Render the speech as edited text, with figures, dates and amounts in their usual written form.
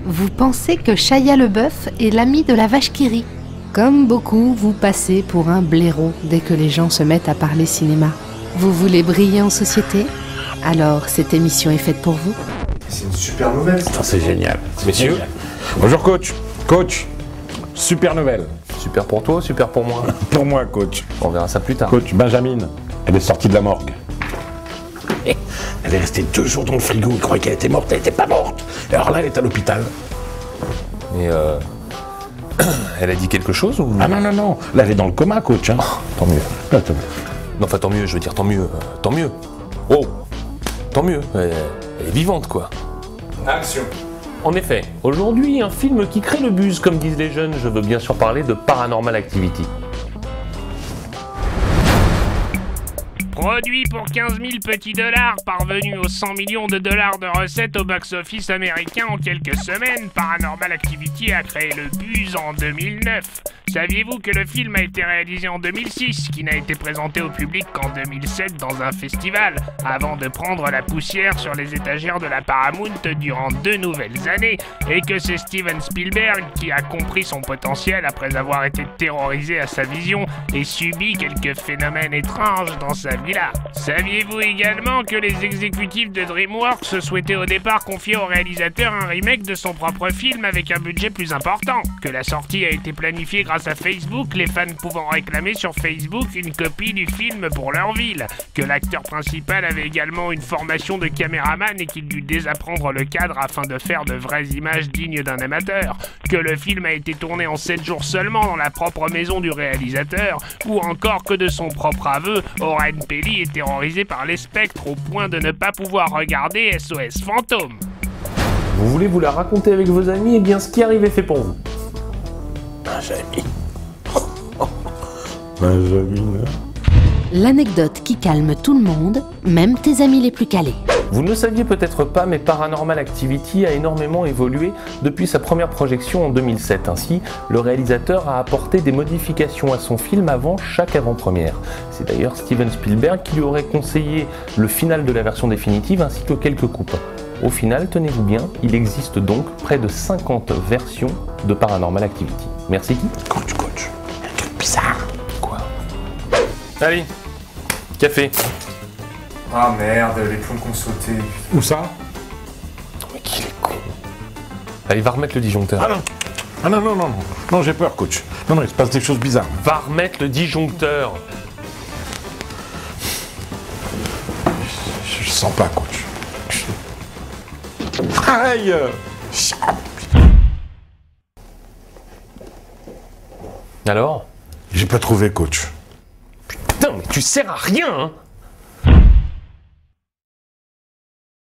Vous pensez que Shia LaBeouf est l'ami de la vache qui rit. Comme beaucoup, vous passez pour un blaireau dès que les gens se mettent à parler cinéma. Vous voulez briller en société? Alors cette émission est faite pour vous. C'est une super nouvelle. C'est génial. Messieurs, Génial. Bonjour coach. Coach, super nouvelle. Super pour toi, super pour moi. Pour moi coach. On verra ça plus tard. Coach, Benjamin, elle est sortie de la morgue. Elle est restée 2 jours dans le frigo, il croyait qu'elle était morte, elle était pas morte. Et alors là, elle est à l'hôpital. Mais elle a dit quelque chose ou... Ah non, non, non, là elle est dans le coma coach. Hein. Tant mieux. Ah, tant mieux. Non, enfin tant mieux, je veux dire tant mieux. Tant mieux. Oh, tant mieux. Elle est vivante quoi. Action. En effet, aujourd'hui, un film qui crée le buzz, comme disent les jeunes, je veux bien sûr parler de Paranormal Activity. Produit pour 15 000 petits dollars, parvenu aux 100 millions de dollars de recettes au box-office américain en quelques semaines, Paranormal Activity a créé le buzz en 2009. Saviez-vous que le film a été réalisé en 2006, qui n'a été présenté au public qu'en 2007 dans un festival, avant de prendre la poussière sur les étagères de la Paramount durant 2 nouvelles années, et que c'est Steven Spielberg qui a compris son potentiel après avoir été terrorisé à sa vision et subi quelques phénomènes étranges dans sa villa. Saviez-vous également que les exécutifs de DreamWorks souhaitaient au départ confier au réalisateur un remake de son propre film avec un budget plus important, que la sortie a été planifiée grâce à Facebook, les fans pouvant réclamer sur Facebook une copie du film pour leur ville, que l'acteur principal avait également une formation de caméraman et qu'il dut désapprendre le cadre afin de faire de vraies images dignes d'un amateur, que le film a été tourné en 7 jours seulement dans la propre maison du réalisateur, ou encore que de son propre aveu, Oren Peli est terrorisé par les spectres au point de ne pas pouvoir regarder SOS Fantôme. Vous voulez vous la raconter avec vos amis? Eh bien, ce qui arrive est fait pour vous. Benjamin. Benjamin. L'anecdote qui calme tout le monde, même tes amis les plus calés. Vous ne le saviez peut-être pas, mais Paranormal Activity a énormément évolué depuis sa première projection en 2007. Ainsi, le réalisateur a apporté des modifications à son film avant chaque avant-première. C'est d'ailleurs Steven Spielberg qui lui aurait conseillé le final de la version définitive ainsi que quelques coupes. Au final, tenez-vous bien, il existe donc près de 50 versions de Paranormal Activity. Merci qui? Coach, il y a un truc bizarre. Quoi? Allez, café. Ah merde, les plombs qu'on sauté. Où ça? Mais qu'il est con. Allez, va remettre le disjoncteur. Ah non. Ah non, non, non, non. Non, j'ai peur, coach. Non, non, il se passe des choses bizarres. Va remettre le disjoncteur. Je sens pas, coach. Aïe! Alors? J'ai pas trouvé, coach. Putain, mais tu sers à rien, hein!